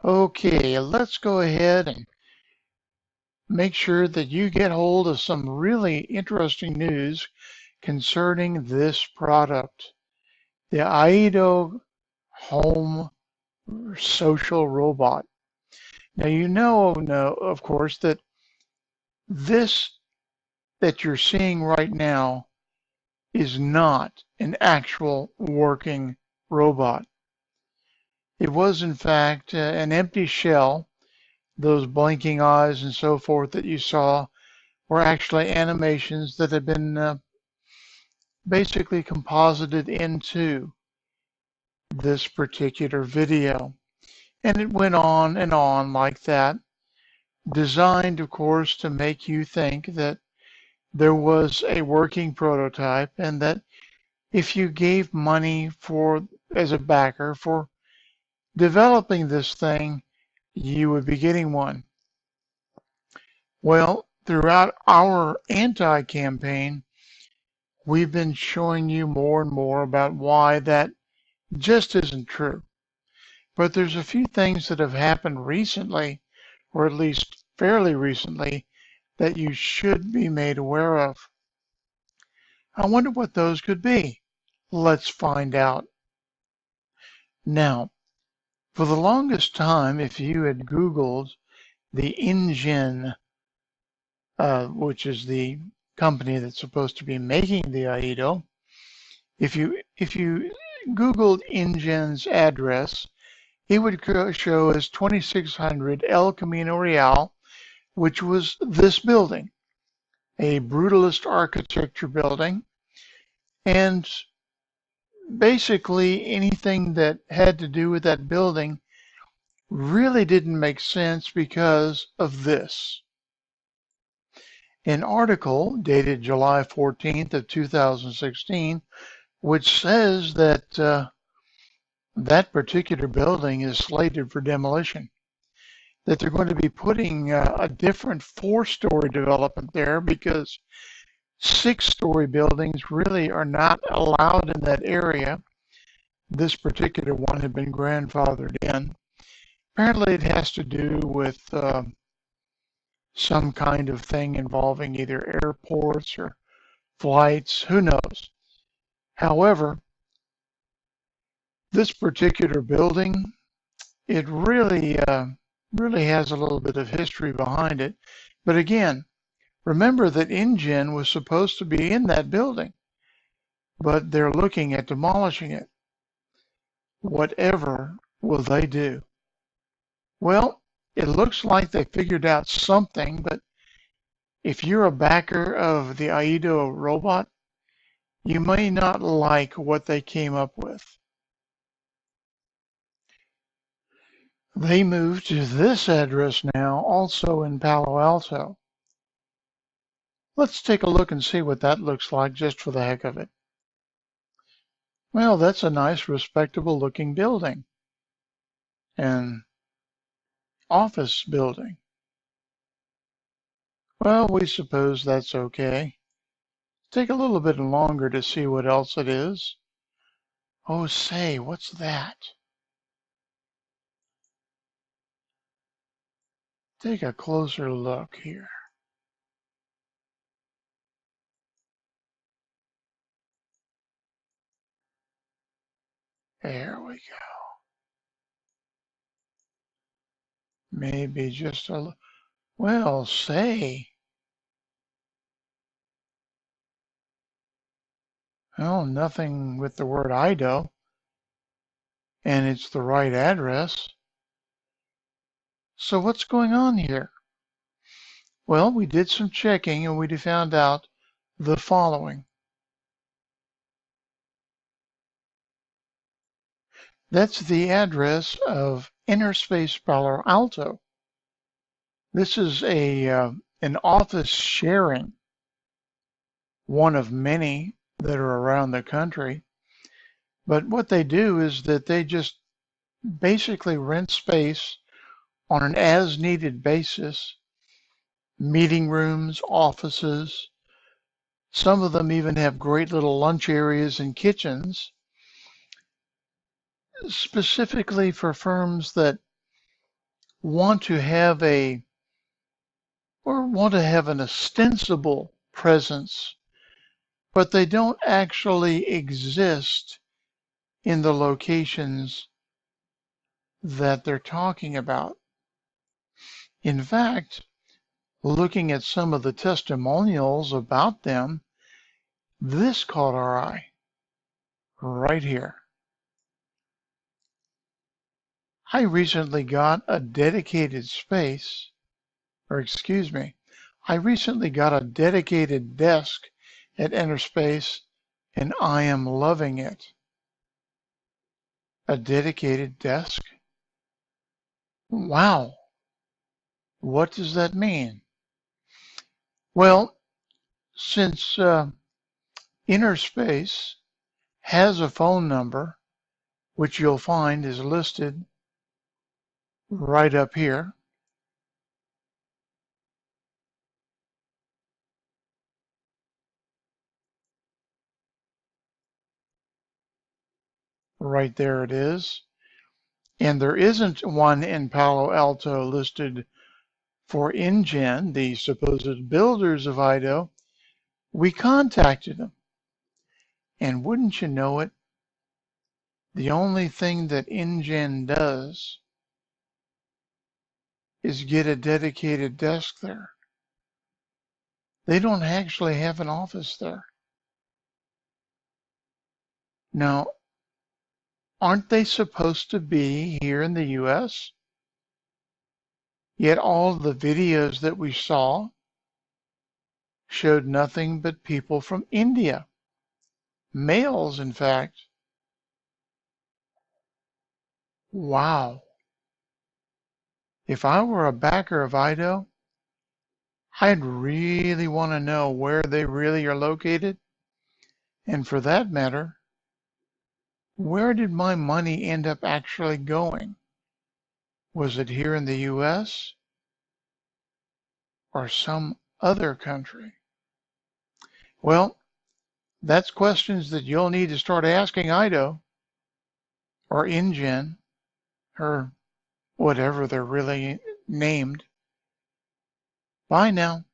Okay, let's go ahead and make sure that you get hold of some really interesting news concerning this product, the Aido Home Social Robot. Now, of course, that this that you're seeing right now is not an actual working robot. It was, in fact, an empty shell. Those blinking eyes and so forth that you saw were actually animations that had been basically composited into this particular video. And it went on and on like that, designed, of course, to make you think that there was a working prototype and that if you gave money as a backer for developing this thing, you would be getting one. Well, throughout our anti-campaign, we've been showing you more and more about why that just isn't true. But there's a few things that have happened recently, or at least fairly recently, that you should be made aware of. I wonder what those could be. Let's find out. Now, for the longest time, if you had Googled the InGen, which is the company that's supposed to be making the Aido, if you Googled InGen's address, it would show as 2600 El Camino Real, which was this building, a brutalist architecture building. And basically anything that had to do with that building really didn't make sense because of this. An article dated July 14th of 2016, which says that that particular building is slated for demolition, that they're going to be putting a different four-story development there because six-story buildings really are not allowed in that area. This particular one had been grandfathered in. Apparently it has to do with some kind of thing involving either airports or flights, who knows. However, this particular building, it really has a little bit of history behind it. But again, remember that InGen was supposed to be in that building, but they're looking at demolishing it. Whatever will they do? Well, it looks like they figured out something, but if you're a backer of the Aido robot, you may not like what they came up with. They moved to this address now, also in Palo Alto. Let's take a look and see what that looks like just for the heck of it. Well, that's a nice, respectable looking building. An office building. Well, we suppose that's okay. Take a little bit longer to see what else it is. Oh, say, what's that? Take a closer look here. There we go. Maybe just well, say. Well, nothing with the word IDO, and it's the right address. So what's going on here? Well, we did some checking and we found out the following. That's the address of Inner Space Palo Alto. This is an office sharing, one of many that are around the country. But what they do is that they just basically rent space on an as needed basis, meeting rooms, offices. Some of them even have great little lunch areas and kitchens, specifically for firms that want to have an ostensible presence, but they don't actually exist in the locations that they're talking about. In fact, looking at some of the testimonials about them, this caught our eye right here. I recently got a dedicated space, or excuse me, I recently got a dedicated desk at Enterspace, and I am loving it. A dedicated desk? Wow. What does that mean? Well, since Innerspace has a phone number, which you'll find is listed right up here. Right there it is. And there isn't one in Palo Alto listed for InGen, the supposed builders of IDO. We contacted them. And wouldn't you know it, the only thing that InGen does is get a dedicated desk there. They don't actually have an office there. Now, aren't they supposed to be here in the US? Yet all the videos that we saw showed nothing but people from India. Males, in fact. Wow. If I were a backer of IDO, I'd really want to know where they really are located. And for that matter, where did my money end up actually going? Was it here in the US or some other country? Well, that's questions that you'll need to start asking IDO or InGen or whatever they're really named. Bye now.